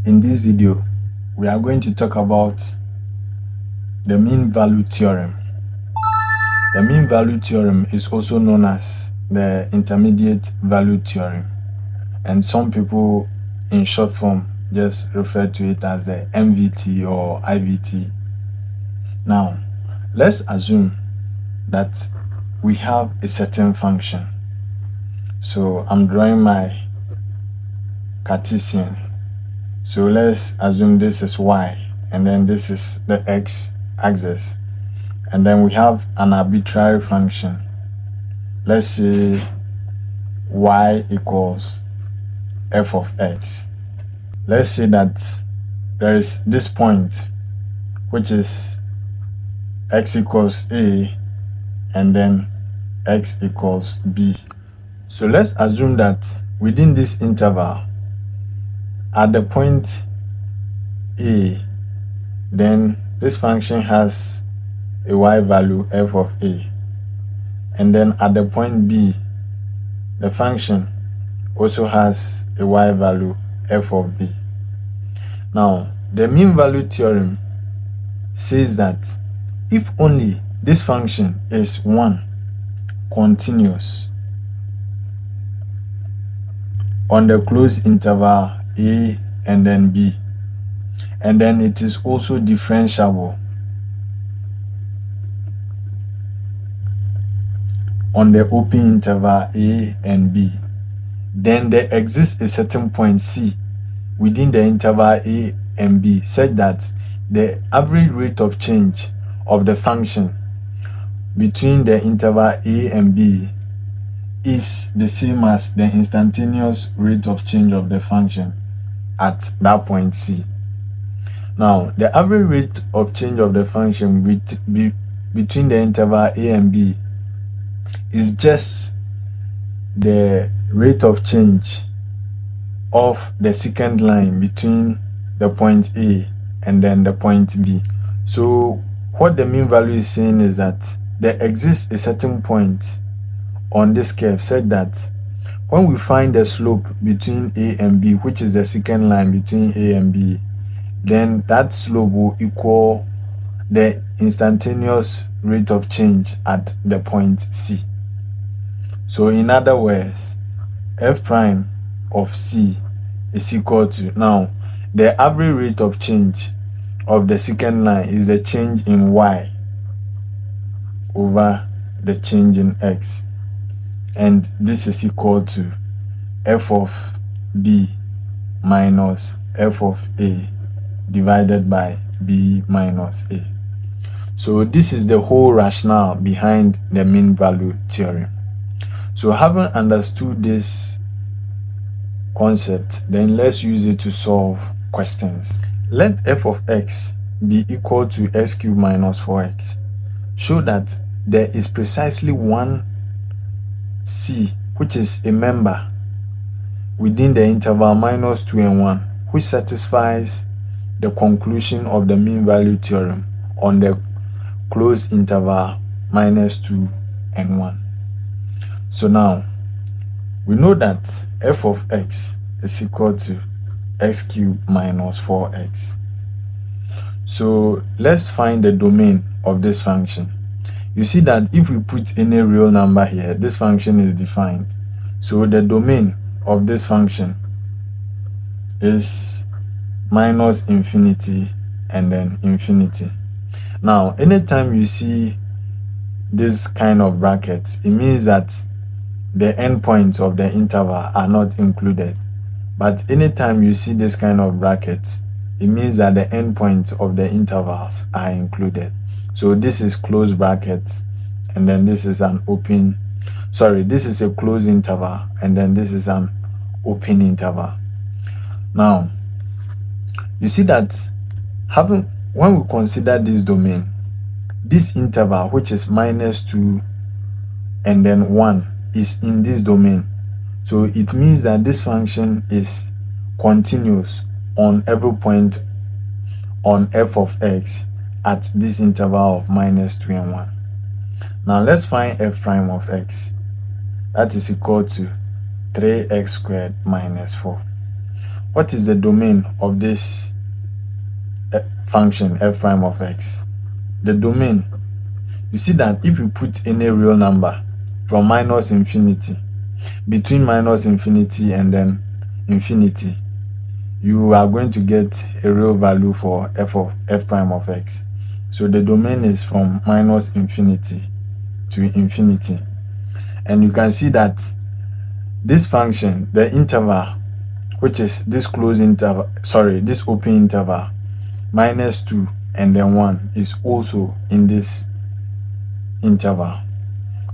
In this video, we are going to talk about the mean value theorem. The mean value theorem is also known as the intermediate value theorem, and some people in short form just refer to it as the MVT or IVT. Now, let's assume that we have a certain function. So I'm drawing my Cartesian. So let's assume this is y, and then this is the x axis, and then we have an arbitrary function. Let's say y equals f of x. Let's say that there is this point which is x equals a and then x equals b. So let's assume that within this interval, at the point a, then this function has a y value f of a, and then at the point b, the function also has a y value f of b. Now, the mean value theorem says that if only this function is one continuous on the closed interval a and then b, and then it is also differentiable on the open interval a and b, then there exists a certain point c within the interval a and b such that the average rate of change of the function between the interval a and b is the same as the instantaneous rate of change of the function at that point c. Now, the average rate of change of the function between the interval a and b is just the rate of change of the second line between the point a and then the point b. So what the mean value is saying is that there exists a certain point on this curve said that when we find the slope between a and b, which is the second line between a and b, then that slope will equal the instantaneous rate of change at the point c. So in other words, f prime of c is equal to, now the average rate of change of the second line is the change in y over the change in x, and this is equal to f of b minus f of a divided by b minus a. So this is the whole rationale behind the mean value theorem. So having understood this concept, then let's use it to solve questions. Let f of x be equal to x cubed minus 4x. Show that there is precisely one c, which is a member within the interval minus 2 and 1, which satisfies the conclusion of the mean value theorem on the closed interval minus 2 and 1. So now we know that f of x is equal to x cubed minus 4x. So let's find the domain of this function. You see that if we put any real number here, this function is defined. So the domain of this function is minus infinity and then infinity. Now, anytime you see this kind of brackets, it means that the endpoints of the interval are not included. But anytime you see this kind of brackets, it means that the endpoints of the intervals are included. So this is closed brackets, and then this is an open, this is a closed interval, and then this is an open interval. Now, you see that when we consider this domain, this interval, which is minus 2 and then 1, is in this domain. So it means that this function is continuous on every point on f of x at this interval of minus 2 and 1. Now let's find f prime of x. That is equal to 3x squared minus 4. what is the domain of this function f prime of x? The domain, you see that if you put any real number from minus infinity, between minus infinity and then infinity, you are going to get a real value for f prime of x. So the domain is from minus infinity to infinity. And you can see that this function, the interval, which is this closed interval, this open interval, -2 and then 1 is also in this interval.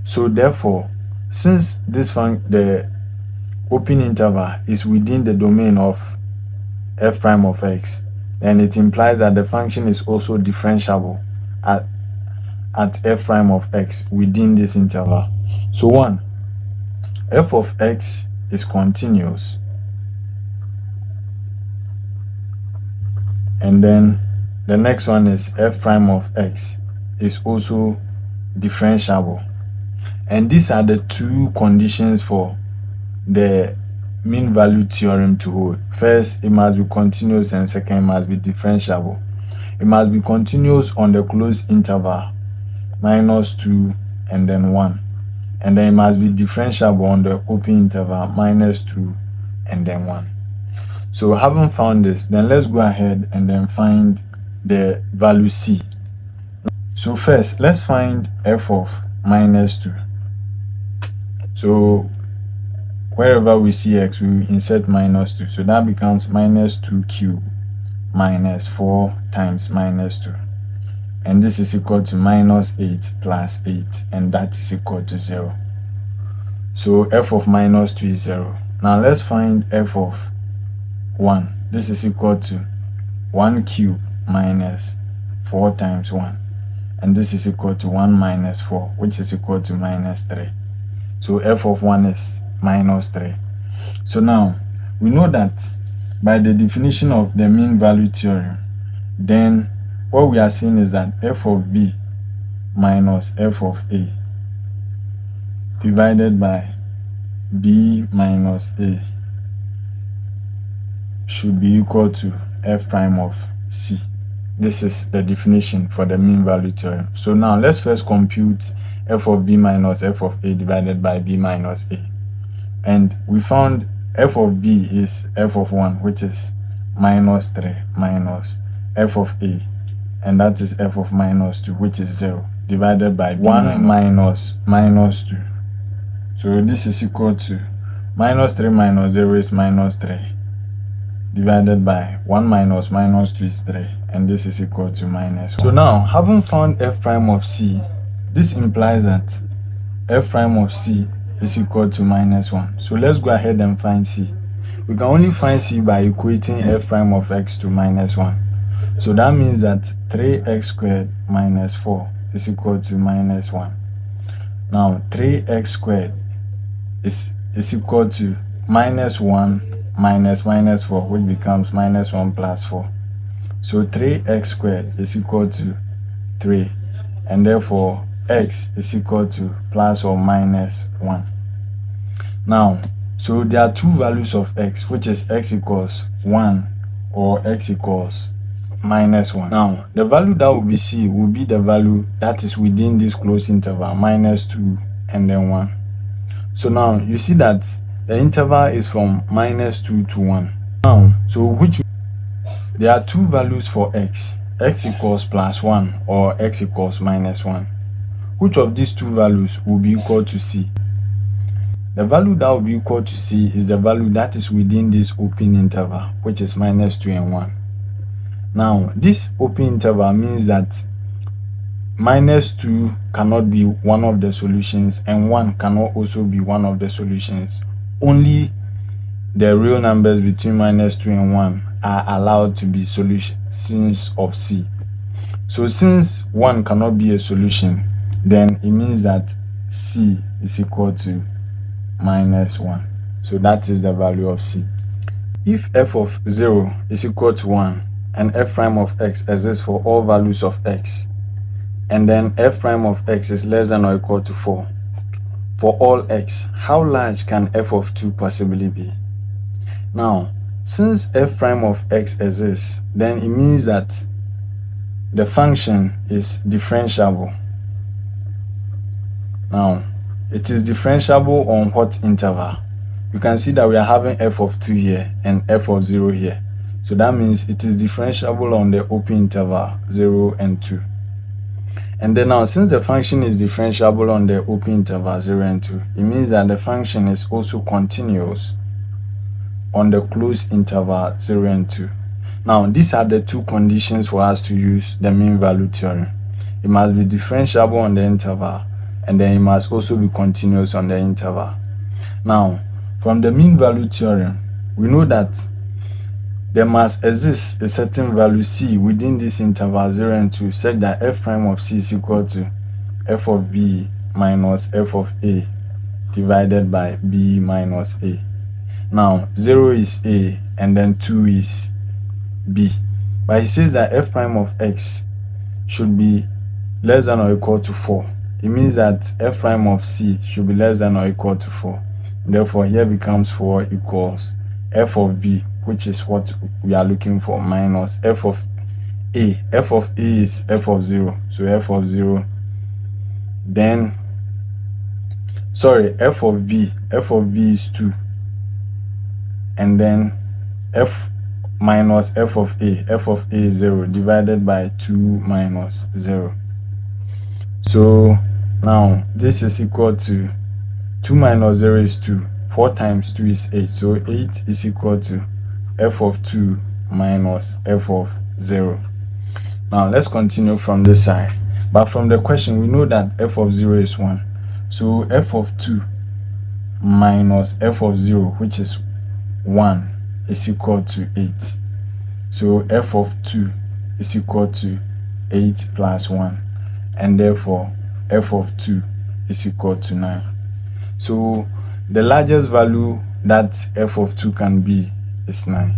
So therefore, since the open interval is within the domain of f prime of x, then it implies that the function is also differentiable at f prime of x within this interval. So 1, f of x is continuous, and then the next one is f prime of x is also differentiable. And these are the two conditions for the mean value theorem to hold. First, it must be continuous, and second, it must be differentiable. It must be continuous on the closed interval -2 and then 1, and then it must be differentiable on the open interval -2 and then 1. So having found this, then let's go ahead and then find the value c. So first, let's find f of -2. So wherever we see x, we insert -2. So that becomes -2 cubed minus 4 times -2. And this is equal to -8 plus 8. And that is equal to 0. So f of -2 is 0. Now let's find f of 1. This is equal to 1 cubed minus 4 times 1. And this is equal to 1 minus 4, which is equal to -3. So f of 1 is -3. So now we know that by the definition of the mean value theorem, then what we are saying is that f of b minus f of a divided by b minus a should be equal to f prime of c. This is the definition for the mean value theorem. So now let's first compute f of b minus f of a divided by b minus a. And we found f of b is f of 1, which is -3 minus f of a, and that is f of -2, which is 0, divided by 1 minus -2. So this is equal to -3 minus 0 is -3, divided by 1 minus -2 is 3, and this is equal to -1. So now, having found f prime of c, this implies that f prime of c is equal to -1. So let's go ahead and find c. We can only find c by equating f prime of x to -1. So that means that 3x squared minus 4 is equal to -1. Now 3x squared is equal to -1 minus -4, which becomes -1 plus 4. So 3x squared is equal to 3, and therefore x is equal to plus or minus 1. Now, so there are two values of x, which is x equals 1 or x equals -1. Now, the value that will be c will be the value that is within this closed interval, -2 and then 1. So now, you see that the interval is from -2 to 1. Now, so which there are two values for x equals +1 or x equals -1. Which of these two values will be equal to c? The value that will be equal to c is the value that is within this open interval, which is -2 and 1. Now, this open interval means that -2 cannot be one of the solutions, and 1 cannot also be one of the solutions. Only the real numbers between -2 and 1 are allowed to be solutions of c. So since 1 cannot be a solution, then it means that c is equal to -1. So that is the value of c. If f of 0 is equal to 1 and f prime of x exists for all values of x, and then f prime of x is less than or equal to 4 for all x, how large can f of 2 possibly be? Now, since f prime of x exists, then it means that the function is differentiable. Now, it is differentiable on what interval? You can see that we are having f of 2 here and f of 0 here. So that means it is differentiable on the open interval 0 and 2. And then now, since the function is differentiable on the open interval 0 and 2, it means that the function is also continuous on the closed interval 0 and 2. Now, these are the two conditions for us to use the mean value theorem. It must be differentiable on the interval, and then it must also be continuous on the interval. Now, from the mean value theorem, we know that there must exist a certain value c within this interval 0 and 2 such that f prime of c is equal to f of b minus f of a divided by b minus a. Now, 0 is a and then 2 is b. But he says that f prime of x should be less than or equal to 4. It means that f prime of c should be less than or equal to 4. Therefore, here becomes 4 equals f of b, which is what we are looking for, minus f of a. F of a is f of 0. So f of 0, then, f of b. F of b is 2. And then f minus f of a. F of a is 0 divided by 2 minus 0. So now this is equal to 2 minus 0 is 2. 4 times 2 is 8. So 8 is equal to f of 2 minus f of 0. Now let's continue from this side. But from the question, we know that f of 0 is 1. So f of 2 minus f of 0, which is 1, is equal to 8. So f of 2 is equal to 8 plus 1. And therefore, f of 2 is equal to 9. So the largest value that f of 2 can be is 9.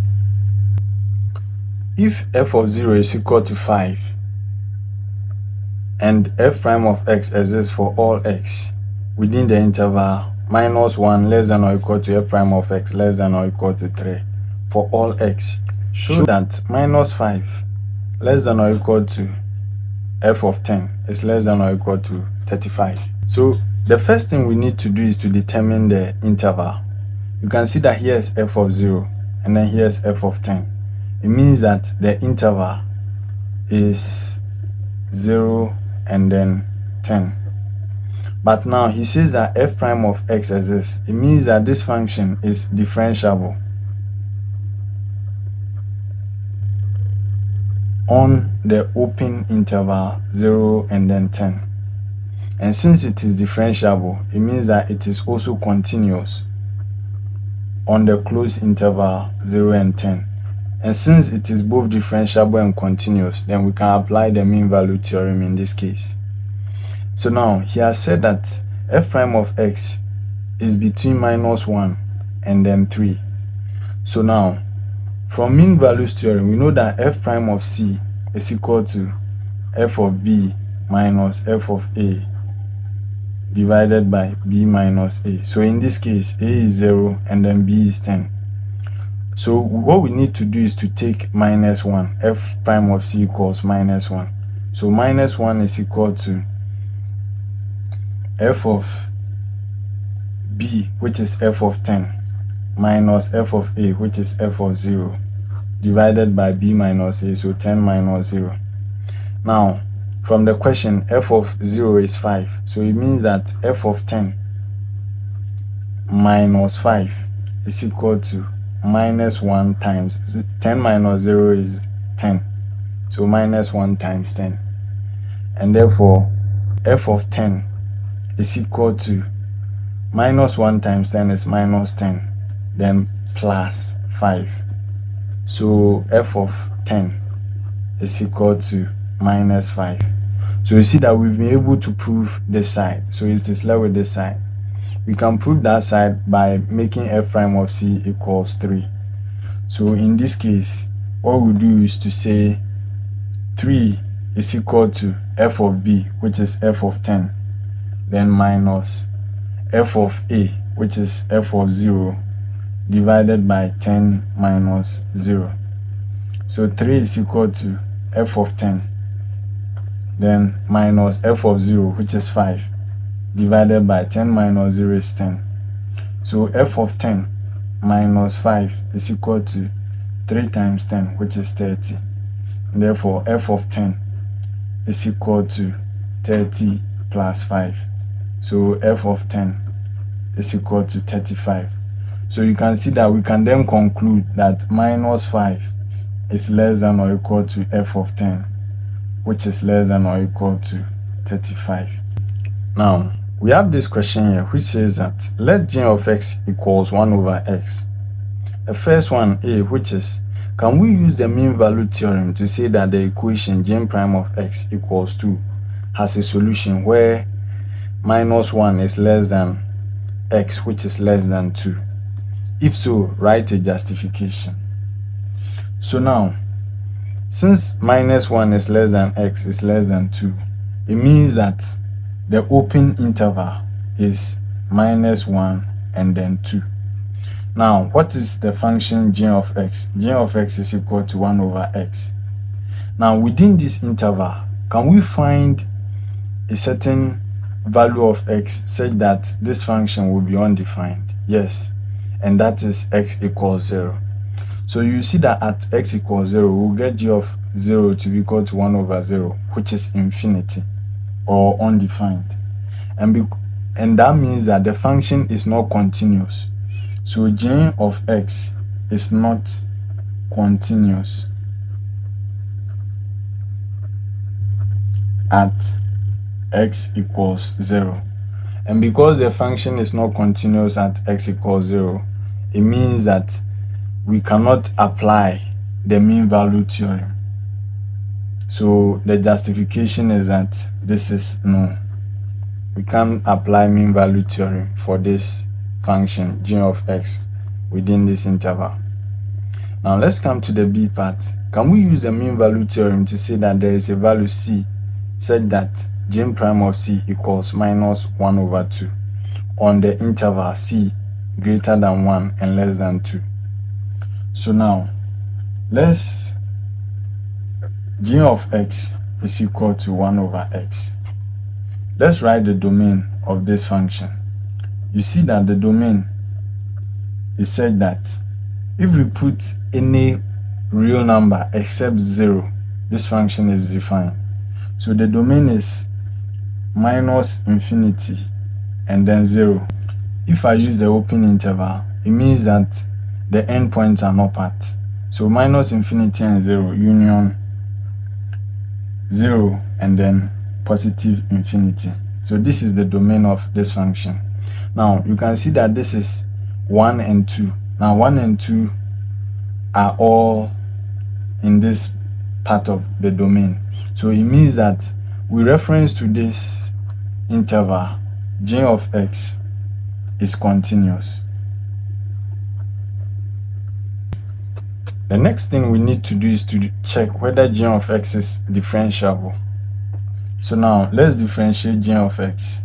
If f of 0 is equal to 5 and f prime of x exists for all x within the interval minus 1 less than or equal to f prime of x less than or equal to 3 for all x, show that minus 5 less than or equal to f of 10 is less than or equal to 35. So the first thing we need to do is to determine the interval. You can see that here is f of 0 and then here's f of 10. It means that the interval is 0 and then 10. But now he says that f prime of x exists. It means that this function is differentiable on the open interval 0 and then 10. And since it is differentiable, it means that it is also continuous on the closed interval 0 and 10. And since it is both differentiable and continuous, then we can apply the mean value theorem in this case. So now he has said that f prime of x is between minus 1 and then 3. So now, from mean values theorem, we know that f prime of c is equal to f of b minus f of a divided by b minus a. So in this case, a is 0 and then b is 10. So what we need to do is to take minus 1. F prime of c equals minus 1. So minus 1 is equal to f of b, which is f of 10, minus f of a, which is f of 0, divided by b minus a, so 10 minus 0. Now, from the question, f of 0 is 5. So it means that f of 10 minus 5 is equal to minus 1 times 10 minus 0 is 10. So minus 1 times 10. And therefore, f of 10 is equal to minus 1 times 10 is minus 10, then plus 5. So f of 10 is equal to minus 5. So you see that we've been able to prove this side. So it is left with this side. We can prove that side by making f prime of c equals 3. So in this case, what we do is to say 3 is equal to f of b, which is f of 10, then minus f of a, which is f of 0, divided by 10 minus 0. So 3 is equal to f of 10, then minus f of 0, which is 5, divided by 10 minus 0 is 10. So f of 10 minus 5 is equal to 3 times 10, which is 30. Therefore, f of 10 is equal to 30 plus 5. So f of 10 is equal to 35. So you can see that we can then conclude that minus 5 is less than or equal to f of 10, which is less than or equal to 35. Now, we have this question here which says that let g of x equals 1 over x. The first one, A, which is, can we use the mean value theorem to say that the equation g prime of x equals 2 has a solution where minus 1 is less than x, which is less than 2? If so, write a justification. So now, since minus 1 is less than x is less than 2, it means that the open interval is minus 1 and then 2. Now, what is the function g of x? G of x is equal to 1 over x. Now, within this interval, can we find a certain value of x such that this function will be undefined? Yes, and that is x equals 0. So you see that at x equals 0, we'll get g of 0 to be equal to 1 over 0, which is infinity or undefined. And that means that the function is not continuous. So g of x is not continuous at x equals 0. And because the function is not continuous at x equals 0, it means that we cannot apply the mean value theorem. So the justification is that this is no. We can't apply mean value theorem for this function g of x within this interval. Now let's come to the B part. Can we use the mean value theorem to say that there is a value c such that g prime of c equals minus 1 over 2 on the interval c greater than 1 and less than 2? So now, g of x is equal to 1 over x. Let's write the domain of this function. You see that the domain is said that if we put any real number except 0, this function is defined. So the domain is minus infinity and then 0. If I use the open interval, it means that the endpoints are not part. So minus infinity and 0 union 0 and then positive infinity. So this is the domain of this function. Now you can see that this is 1 and 2. Now 1 and 2 are all in this part of the domain. So it means that with reference to this interval, g of x is continuous. The next thing we need to do is to check whether g of x is differentiable. So now let's differentiate g of x.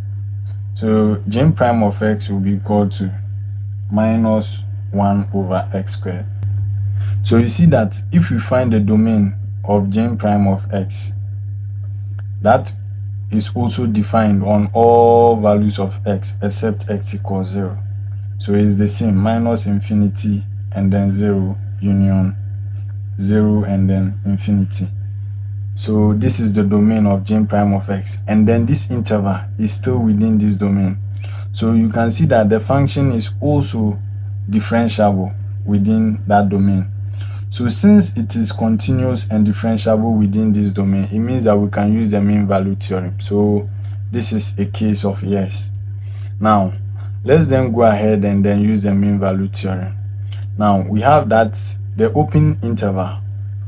So g prime of x will be equal to minus 1 over x squared. So you see that if we find the domain of g prime of x, that is also defined on all values of x except x equals 0. So it's the same, minus infinity and then 0 union 0 and then infinity. So this is the domain of g prime of x, and then this interval is still within this domain. So you can see that the function is also differentiable within that domain. So since it is continuous and differentiable within this domain, it means that we can use the mean value theorem. So this is a case of yes. Now let's then go ahead and then use the mean value theorem. Now we have that the open interval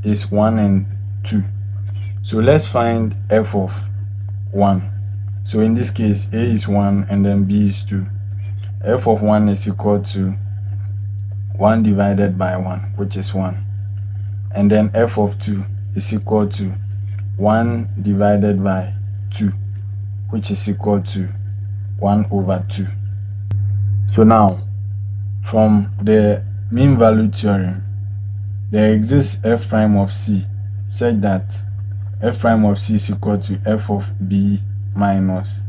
is 1 and 2. So let's find f of 1. So in this case, a is 1 and then b is 2. F of 1 is equal to 1 divided by 1, which is 1. And then f of 2 is equal to 1 divided by 2, which is equal to 1 over 2. So now, from the mean value theorem, there exists f prime of c such that f prime of c is equal to f of b minus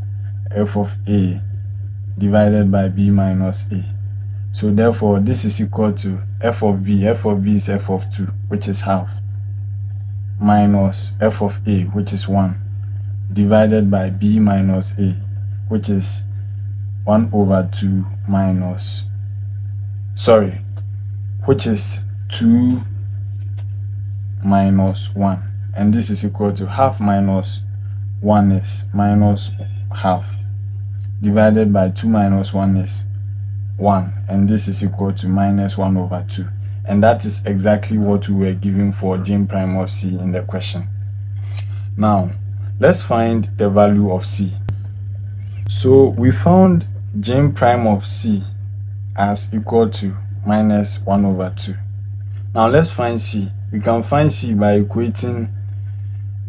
f of a divided by b minus a. So therefore this is equal to f of b. F of b is f of 2, which is half, minus f of a, which is 1, divided by b minus a, which is 1 over 2 minus, which is 2 minus 1. And this is equal to half minus 1 is minus half, divided by 2 minus 1 is 1. And this is equal to minus 1 over 2. And that is exactly what we were given for G prime of C in the question. Now, let's find the value of C. So we found G prime of C as equal to minus 1 over 2. Now let's find C. We can find C by equating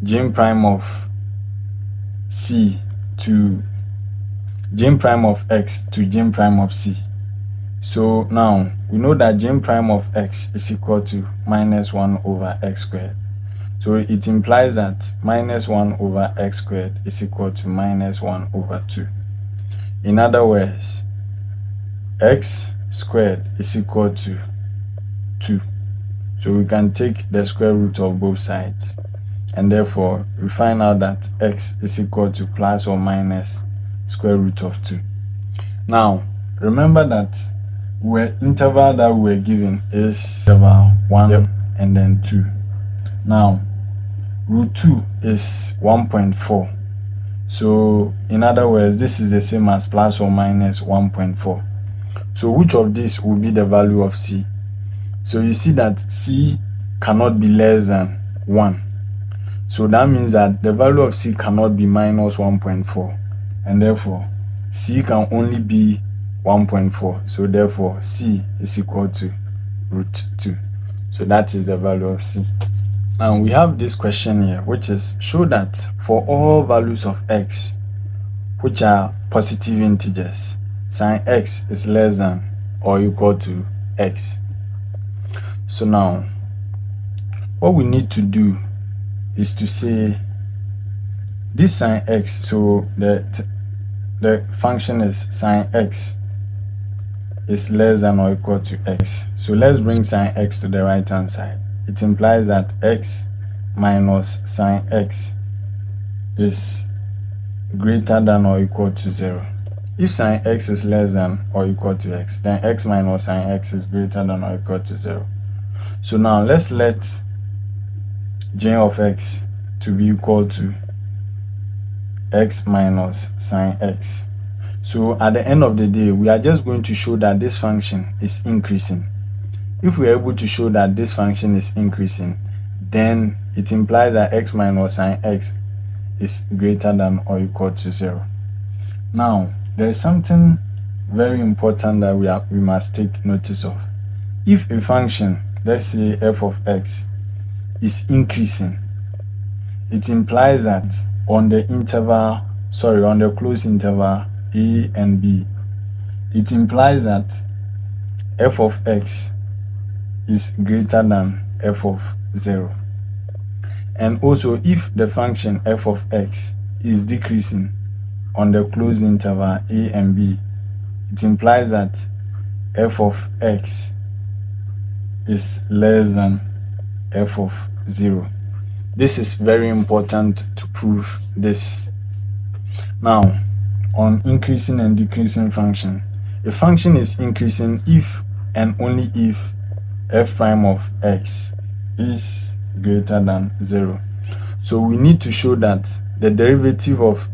G prime of C to G prime of X to G prime of C. So now we know that G prime of X is equal to minus 1 over X squared. So it implies that minus 1 over X squared is equal to minus 1 over 2. In other words, X squared is equal to 2. So we can take the square root of both sides, and therefore we find out that X is equal to plus or minus square root of 2. Now remember that interval that we were given is interval 1 and then 2. Now root 2 is 1.4. So in other words, this is the same as plus or minus 1.4. So which of these will be the value of C? So you see that C cannot be less than 1. So that means that the value of C cannot be minus 1.4. And therefore C can only be 1.4. So therefore C is equal to root 2. So that is the value of C. Now we have this question here, which is show that for all values of X which are positive integers, sin X is less than or equal to X. So now what we need to do is to say this sin X, so the function is sin X is less than or equal to X. So let's bring sin X to the right hand side. It implies that X minus sin X is greater than or equal to 0. If sin X is less than or equal to X, then X minus sin X is greater than or equal to 0. So now let's let G of X to be equal to X minus sin X. So at the end of the day, we are just going to show that this function is increasing. If we are able to show that this function is increasing, then it implies that X minus sin X is greater than or equal to 0. Now, there is something very important that we must take notice of. If a function, let's say f of X, is increasing, it implies that on the closed interval a and b, it implies that f of X is greater than f of 0. And also if the function f of X is decreasing on the closed interval a and b, it implies that f of X is less than f of 0. This is very important to prove this. Now, on increasing and decreasing function, a function is increasing if and only if f prime of X is greater than 0. So we need to show that the derivative of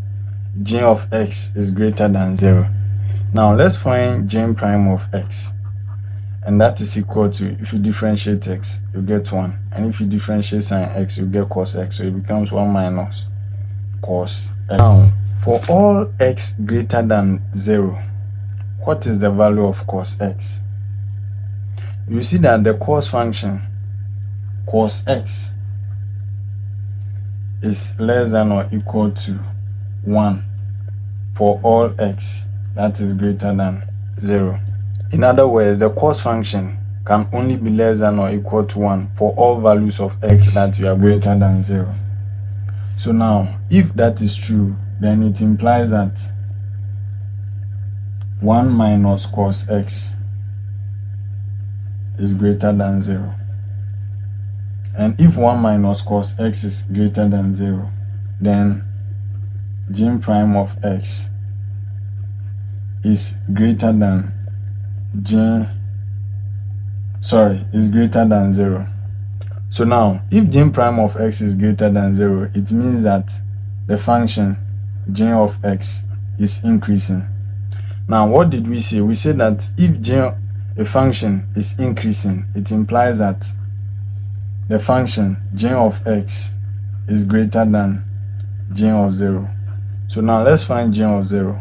g of X is greater than 0. Now let's find g prime of X, and that is equal to, if you differentiate X, you get 1, and if you differentiate sin X, you get cos X, so it becomes 1 minus cos X. Now for all X greater than 0, what is the value of cos X? You see that the cos function cos X is less than or equal to 1 for all X that is greater than 0. In other words, the cost function can only be less than or equal to 1 for all values of x that you are greater than 0. So now, if that is true, then it implies that 1 minus cos x is greater than 0. And if 1 minus cos x is greater than 0, then g prime of x is greater than is greater than 0. So now, if g prime of x is greater than 0, it means that the function g of x is increasing. Now, what did we say? We said that if a function is increasing, it implies that the function g of x is greater than g of 0. So now let's find g of 0.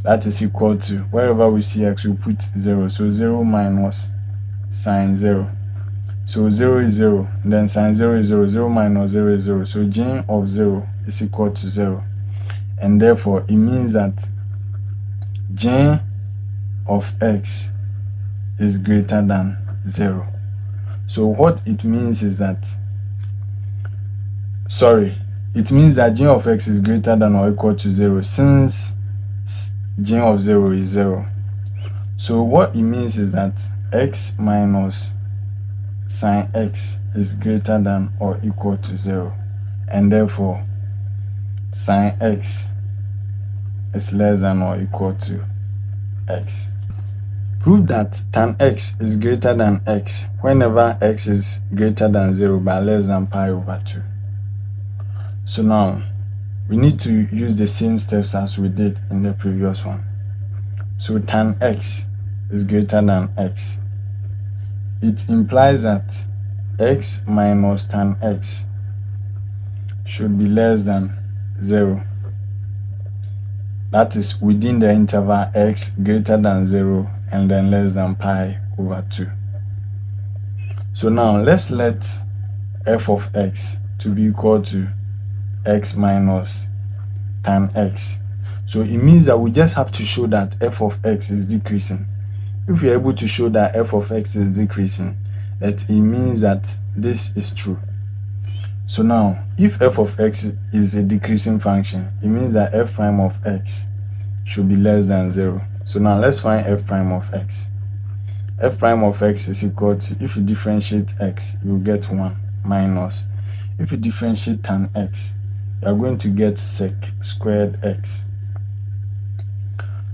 That is equal to, wherever we see x, we put 0. So 0 minus sine 0. So 0 is 0, then sine 0 is 0, 0 minus 0 is 0. So g of 0 is equal to 0. And therefore, it means that g of x is greater than 0. So what it means is that, it means that g of x is greater than or equal to 0 since g of 0 is 0. So what it means is that x minus sine x is greater than or equal to 0, and therefore sine x is less than or equal to x. Prove that tan x is greater than x whenever x is greater than 0 by less than pi over 2. So now we need to use the same steps as we did in the previous one. So tan x is greater than x. It implies that x minus tan x should be less than 0. That is within the interval x greater than 0 and then less than pi over 2. So now let's let f of x to be equal to x minus tan x. So it means that we just have to show that f of x is decreasing. If we are able to show that f of x is decreasing, that it means that this is true. So now, if f of x is a decreasing function, it means that f prime of x should be less than 0. So now let's find f prime of x. F prime of x is equal to, if you differentiate x, you will get 1 minus, if you differentiate tan x, you are going to get sec squared x.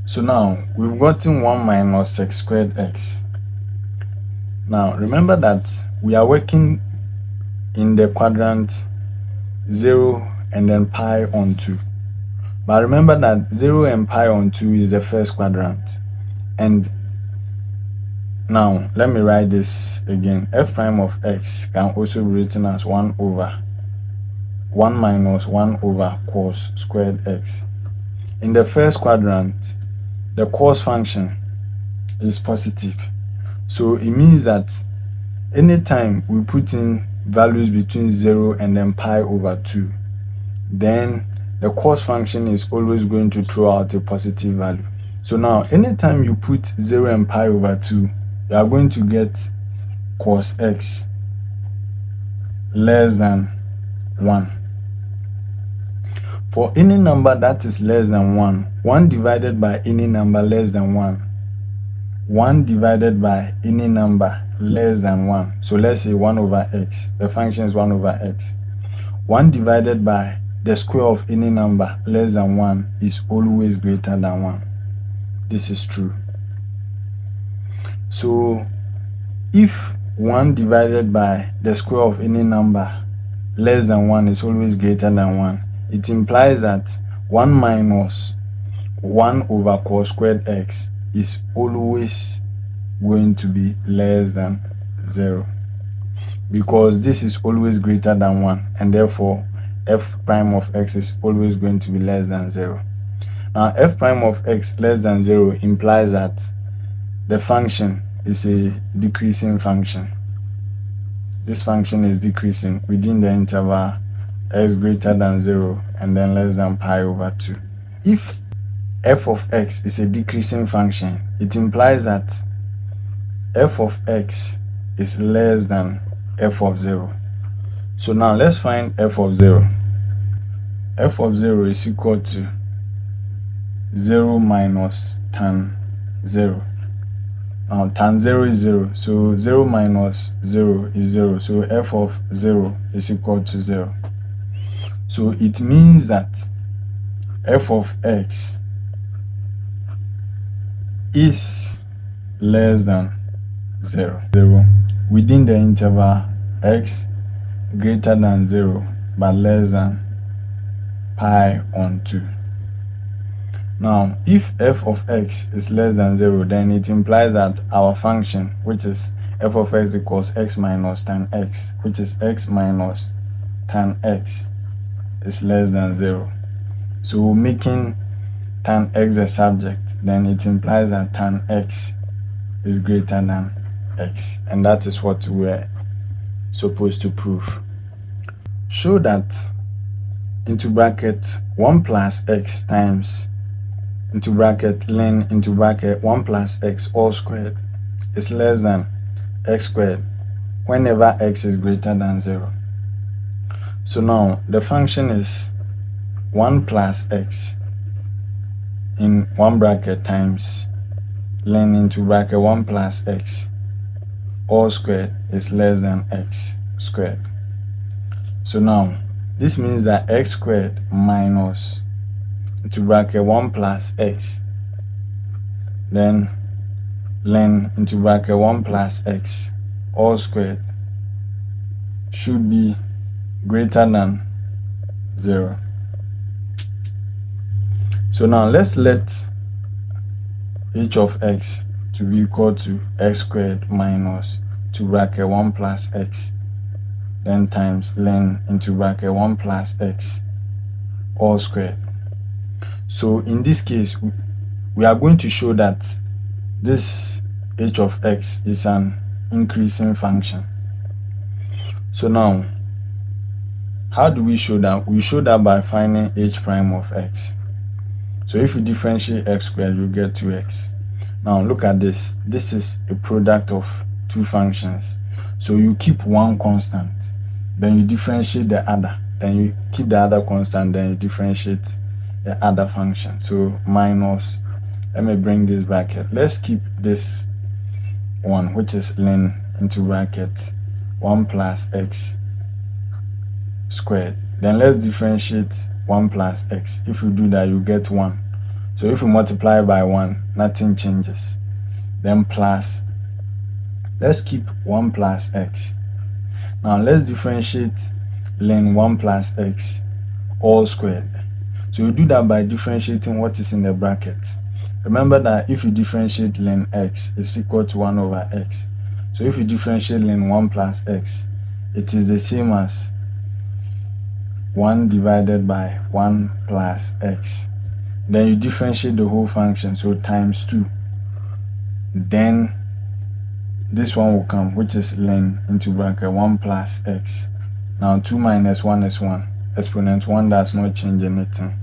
So now we've gotten 1 minus sec squared x. Now remember that we are working in the quadrant 0 and then pi on 2. But remember that 0 and pi on 2 is the first quadrant. And now let me write this again. F prime of x can also be written as 1 minus 1 over cos squared x. In the first quadrant, the cos function is positive. So it means that anytime we put in values between 0 and then pi over 2, then the cos function is always going to throw out a positive value. So now anytime you put 0 and pi over 2, you are going to get cos x less than 1. For any number that is less than 1, 1 divided by any number less than 1, 1 divided by any number less than 1. So let's say 1 over x. The function is 1 over x. 1 divided by the square of any number less than 1 is always greater than 1. This is true. So if 1 divided by the square of any number less than 1 is always greater than 1, it implies that 1 minus 1 over cos squared x is always going to be less than 0, because this is always greater than 1, and therefore f prime of x is always going to be less than 0. Now f prime of x less than 0 implies that the function is a decreasing function. This function is decreasing within the interval x greater than 0 and then less than pi over 2. If f of x is a decreasing function, it implies that f of x is less than f of 0. So now let's find f of 0. F of 0 is equal to 0 minus tan 0. Now tan 0 is 0, so 0 minus 0 is 0, so f of 0 is equal to 0. So it means that f of x is less than 0 within the interval x greater than 0 but less than pi on 2. Now if f of x is less than 0, then it implies that our function, which is f of x equals x minus tan x, which is x minus tan x, is less than 0. So making tan x a subject, then it implies that tan x is greater than x, and that is what we're supposed to prove. Show that into bracket 1 plus x times into bracket ln into bracket 1 plus x all squared is less than x squared whenever x is greater than 0. So now the function is 1 plus x in 1 bracket times ln into bracket 1 plus x all squared is less than x squared. So now this means that x squared minus into bracket 1 plus x, then ln into bracket 1 plus x all squared should be greater than 0. So now let's let h of x to be equal to x squared minus to bracket 1 plus x, then times ln into bracket 1 plus x all squared. So in this case, we are going to show that this h of x is an increasing function. So now, how do we show that? We show that by finding h prime of x. So if you differentiate x squared, you get 2x. Now look at this. This is a product of two functions. So you keep one constant, then you differentiate the other, then you keep the other constant, then you differentiate the other function. So minus, let me bring this bracket. Let's keep this one, which is ln into bracket 1 plus x squared. Then let's differentiate 1 plus x. If you do that, you get 1. So if you multiply by 1, nothing changes. Then plus, let's keep 1 plus x. Now let's differentiate ln 1 plus x all squared. So you do that by differentiating what is in the bracket. Remember that if you differentiate ln x, it's equal to 1 over x. So if you differentiate ln 1 plus x, it is the same as 1 divided by 1 plus x. Then you differentiate the whole function, so times 2. Then this one will come, which is ln into bracket 1 plus x. Now 2 minus 1 is 1. Exponent 1 does not change anything.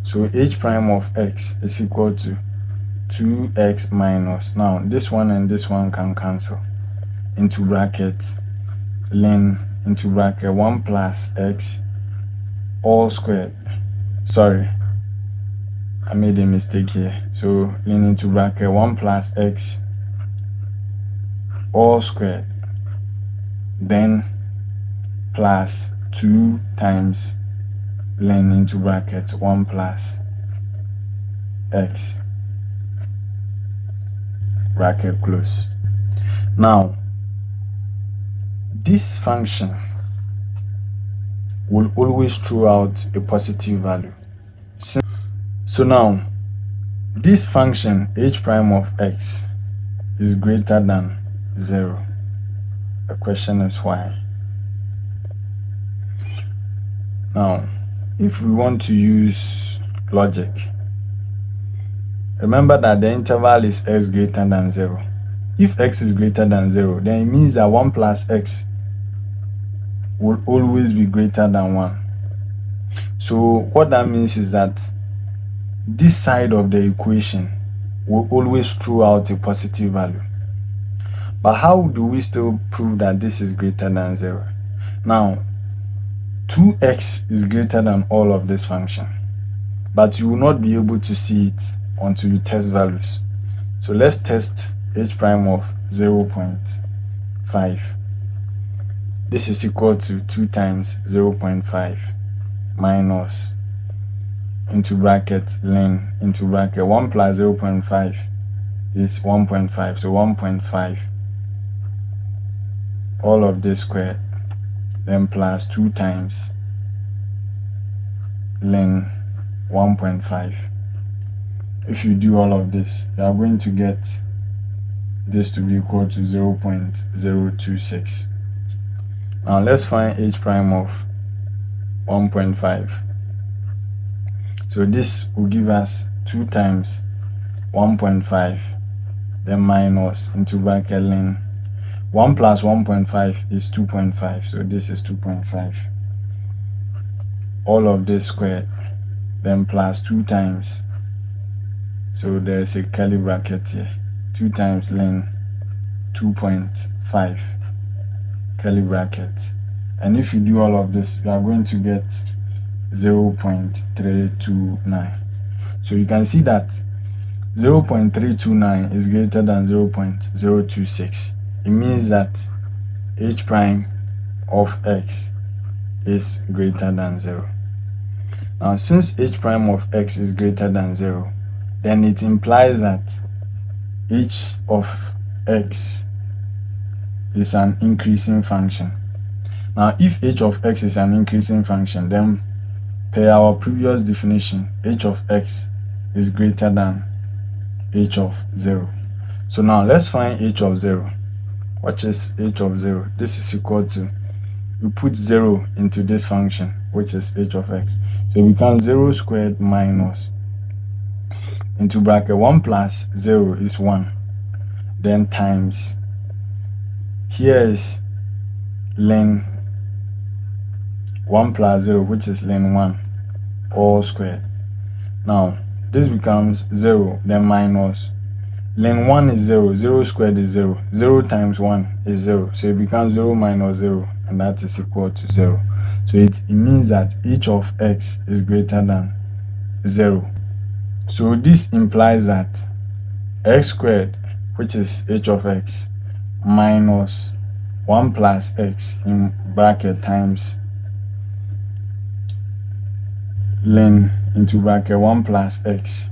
So h prime of x is equal to 2x minus, now this one and this one can cancel, into bracket ln into bracket 1 plus x all squared. Sorry, I made a mistake here. So ln into bracket 1 plus x all squared, then plus 2 times ln into bracket 1 plus x, bracket close. Now this function will always throw out a positive value. So now this function h prime of x is greater than 0. The question is why. Now if we want to use logic, remember that the interval is x greater than 0. If x is greater than 0, then it means that 1 plus x will always be greater than 1. So what that means is that this side of the equation will always throw out a positive value. But how do we still prove that this is greater than 0? Now, 2x is greater than all of this function, but you will not be able to see it until you test values. So let's test h prime of 0.5. This is equal to 2 times 0.5 minus into bracket ln into bracket 1 plus 0.5 is 1.5. So 1.5, all of this squared, then plus 2 times ln 1.5. If you do all of this, you are going to get this to be equal to 0.026. Now let's find h prime of 1.5. So this will give us 2 times 1.5, then minus into bracket ln 1 plus 1.5 is 2.5. So this is 2.5. All of this squared, then plus 2 times. So there is a curly bracket here. 2 times ln 2.5 curly bracket. And if you do all of this, you are going to get 0.329. So you can see that 0.329 is greater than 0.026. It means that h prime of x is greater than 0. Now, since h prime of x is greater than 0, then it implies that h of x is an increasing function. Now, if h of x is an increasing function, then per our previous definition, h of x is greater than h of 0. So now let's find h of 0. What is h of 0? This is equal to, we put 0 into this function, which is h of x. So it becomes 0 squared minus into bracket 1 plus 0 is 1. Then times, here is ln 1 plus 0, which is ln 1, all squared. Now, this becomes 0, then minus ln 1 is 0, 0 squared is 0, 0 times 1 is 0, so it becomes 0 minus 0, and that is equal to 0. So it means that h of x is greater than 0. So this implies that x squared, which is h of x, minus 1 plus x in bracket times ln into bracket 1 plus x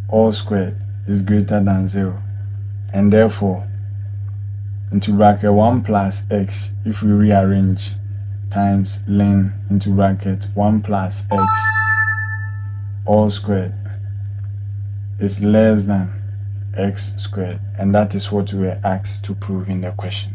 all squared is greater than 0, and therefore into bracket 1 plus x, if we rearrange, times ln into bracket 1 plus x all squared is less than x squared, and that is what we were asked to prove in the question.